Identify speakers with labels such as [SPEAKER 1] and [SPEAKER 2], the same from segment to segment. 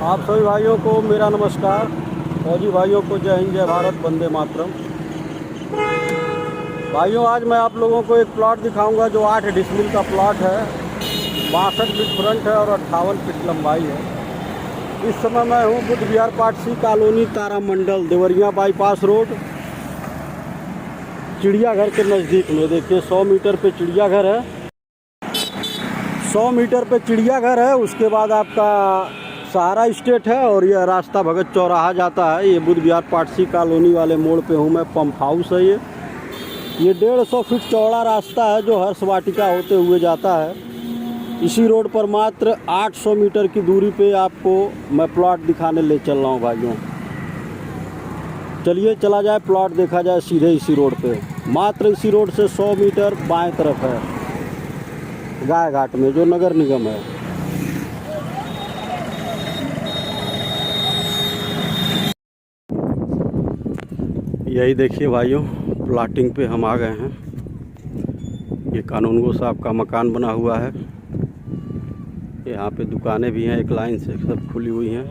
[SPEAKER 1] आप सभी भाइयों को मेरा नमस्कार। फौजी भाइयों को जय हिंद, जय भारत, वंदे मातरम। भाइयों, आज मैं आप लोगों को एक प्लॉट दिखाऊंगा जो 8 डिसमिल का प्लॉट है। 62 फीट फ्रंट है और 58 फीट लंबाई है। इस समय मैं हूँ बुद्ध विहार पाटसी कॉलोनी, तारामंडल, देवरिया बाईपास रोड, चिड़ियाघर के नज़दीक में। देखिए 100 मीटर पे चिड़ियाघर है। 100 मीटर पे चिड़ियाघर है। उसके बाद आपका सहारा स्टेट है और यह रास्ता भगत चौराहा जाता है। ये बुद्ध विहार पाटसी कॉलोनी वाले मोड़ पे हूँ मैं। पंप हाउस है ये 150 फीट चौड़ा रास्ता है जो हर्ष वाटिका होते हुए जाता है। इसी रोड पर मात्र 800 मीटर की दूरी पे आपको मैं प्लॉट दिखाने ले चल रहा हूँ भाइयों। चलिए चला जाए, प्लॉट देखा जाए सीधे इसी रोड पे। मात्र इसी रोड से 100 मीटर बाएं तरफ है, गाय घाट में, जो नगर निगम है। यही देखिए भाइयों, प्लॉटिंग पे हम आ गए हैं। ये कानूनगो साहब का मकान बना हुआ है। यहाँ पे दुकानें भी हैं, एक लाइन से सब खुली हुई हैं।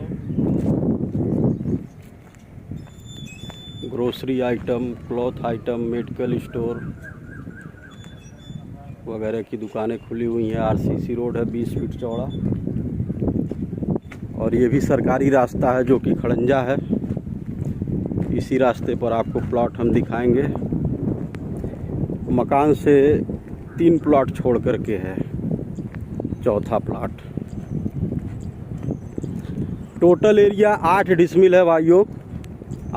[SPEAKER 1] Grocery item, cloth item, medical store वगैरह की दुकानें खुली हुई हैं। आरसीसी रोड है 20 फीट चौड़ा और ये भी सरकारी रास्ता है जो कि खड़ंजा है। इसी रास्ते पर आपको प्लॉट हम दिखाएंगे। मकान से 3 प्लॉट छोड़ करके है चौथा प्लॉट। टोटल एरिया 8 डिसमिल है भाइयों।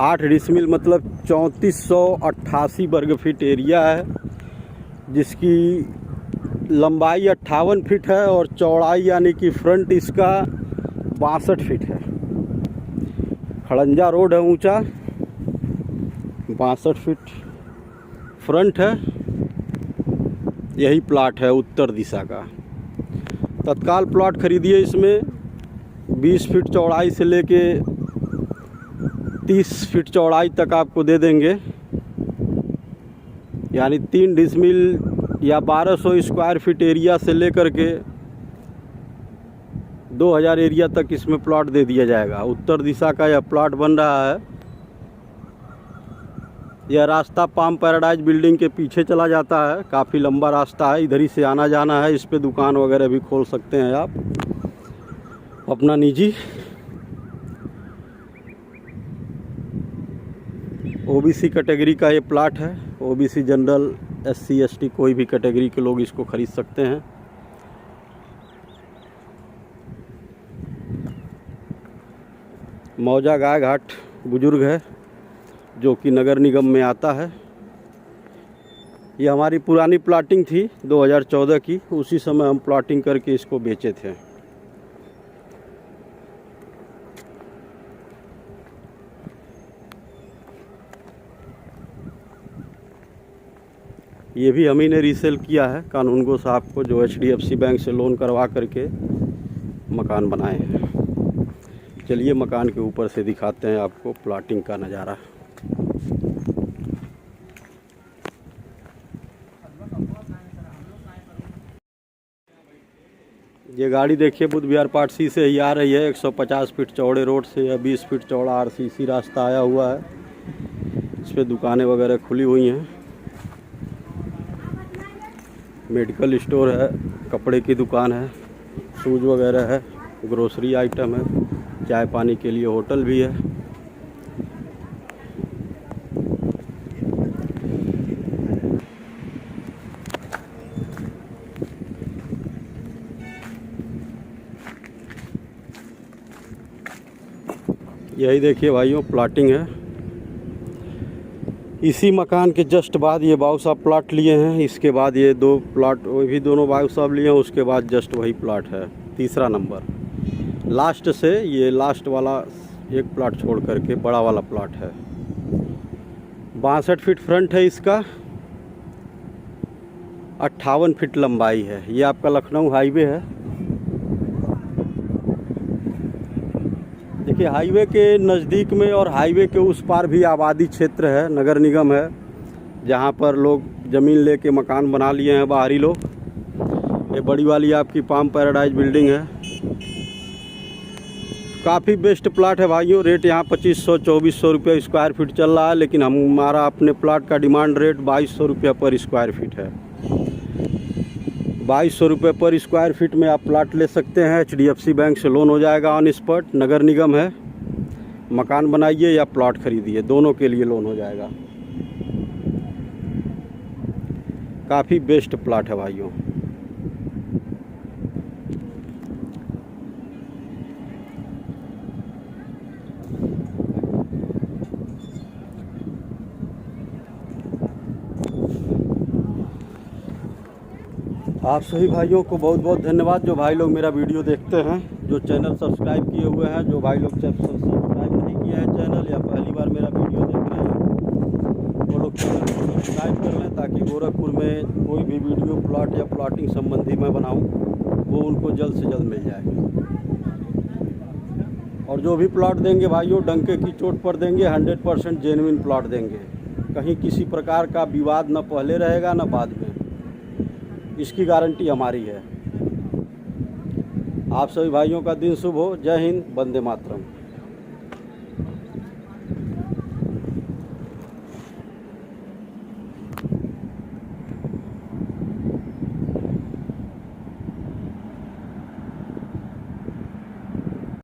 [SPEAKER 1] 8 डिसमिल मतलब 3488 वर्ग फीट एरिया है, जिसकी लंबाई 58 फीट है और चौड़ाई यानी कि फ्रंट इसका 62 फीट है। खड़ंजा रोड है ऊंचा, 62 फीट फ्रंट है। यही प्लॉट है उत्तर दिशा का। तत्काल प्लॉट खरीदिए। इसमें 20 फीट चौड़ाई से लेके 30 फीट चौड़ाई तक आपको दे देंगे, यानी 3 डिसमिल या 1200 स्क्वायर फीट एरिया से लेकर के 2000 एरिया तक इसमें प्लॉट दे दिया जाएगा। उत्तर दिशा का यह प्लॉट बन रहा है। यह रास्ता पाम पैराडाइज बिल्डिंग के पीछे चला जाता है। काफ़ी लंबा रास्ता है, इधर ही से आना जाना है। इस पे दुकान वगैरह भी खोल सकते हैं आप अपना निजी। ओबीसी कैटेगरी का ये प्लॉट है। ओबीसी, जनरल, एससी, एसटी, कोई भी कैटेगरी के लोग इसको खरीद सकते हैं। मौजा गाय घाट बुजुर्ग है जो कि नगर निगम में आता है। ये हमारी पुरानी प्लॉटिंग थी 2014 की। उसी समय हम प्लॉटिंग करके इसको बेचे थे। ये भी हम ही ने रीसेल किया है कानूनगो साहब को, जो HDFC बैंक से लोन करवा करके मकान बनाए हैं। चलिए मकान के ऊपर से दिखाते हैं आपको प्लॉटिंग का नज़ारा। ये गाड़ी देखिए बुद्ध विहार पाटसी से ही आ रही है। 150 फीट चौड़े रोड से या 20 फीट चौड़ा आरसीसी रास्ता आया हुआ है। इस पर दुकानें वगैरह खुली हुई हैं। मेडिकल स्टोर है, कपड़े की दुकान है, शूज़ वगैरह है, ग्रोसरी आइटम है, चाय पानी के लिए होटल भी है। यही देखिए भाइयों, प्लॉटिंग है। इसी मकान के जस्ट बाद ये बाबू साहब प्लॉट लिए हैं। इसके बाद ये 2 प्लॉट, वो भी दोनों बाबू साहब लिए हैं। उसके बाद जस्ट वही प्लॉट है, तीसरा नंबर लास्ट से। ये लास्ट वाला एक प्लॉट छोड़ करके बड़ा वाला प्लॉट है। 62 फीट फ्रंट है इसका, 58 फीट लंबाई है। ये आपका लखनऊ हाईवे है। देखिए हाईवे के नज़दीक में और हाईवे के उस पार भी आबादी क्षेत्र है, नगर निगम है, जहाँ पर लोग ज़मीन लेके मकान बना लिए हैं बाहरी लोग। ये बड़ी वाली आपकी पाम पैराडाइज बिल्डिंग है। काफ़ी बेस्ट प्लाट है भाइयों। रेट यहाँ 2500-2400 रुपये स्क्वायर फीट चल रहा है, लेकिन हमारा अपने प्लाट का डिमांड रेट 2200 रुपये पर स्क्वायर फीट है। 2200 रुपये पर स्क्वायर फीट में आप प्लाट ले सकते हैं। HDFC बैंक से लोन हो जाएगा ऑन स्पॉट। नगर निगम है, मकान बनाइए या प्लाट खरीदिए, दोनों के लिए लोन हो जाएगा। काफ़ी बेस्ट प्लाट है भाइयों। आप सभी भाइयों को बहुत बहुत धन्यवाद जो भाई लोग मेरा वीडियो देखते हैं, जो चैनल सब्सक्राइब किए हुए हैं। जो भाई लोग सब्सक्राइब नहीं किए हैं चैनल या पहली बार मेरा वीडियो देख रहे हैं, वो लोग चैनल को सब्सक्राइब कर लें, ताकि गोरखपुर में कोई भी वीडियो प्लॉट या प्लॉटिंग संबंधी मैं बनाऊं वो उनको जल्द से जल्द मिल जाए। और जो भी प्लॉट देंगे भाइयों, डंके की चोट पर देंगे, 100% जेन्युइन प्लॉट देंगे। कहीं किसी प्रकार का विवाद न पहले रहेगा न बाद में, इसकी गारंटी हमारी है। आप सभी भाइयों का दिन शुभ हो। जय हिंद, वंदे मातरम।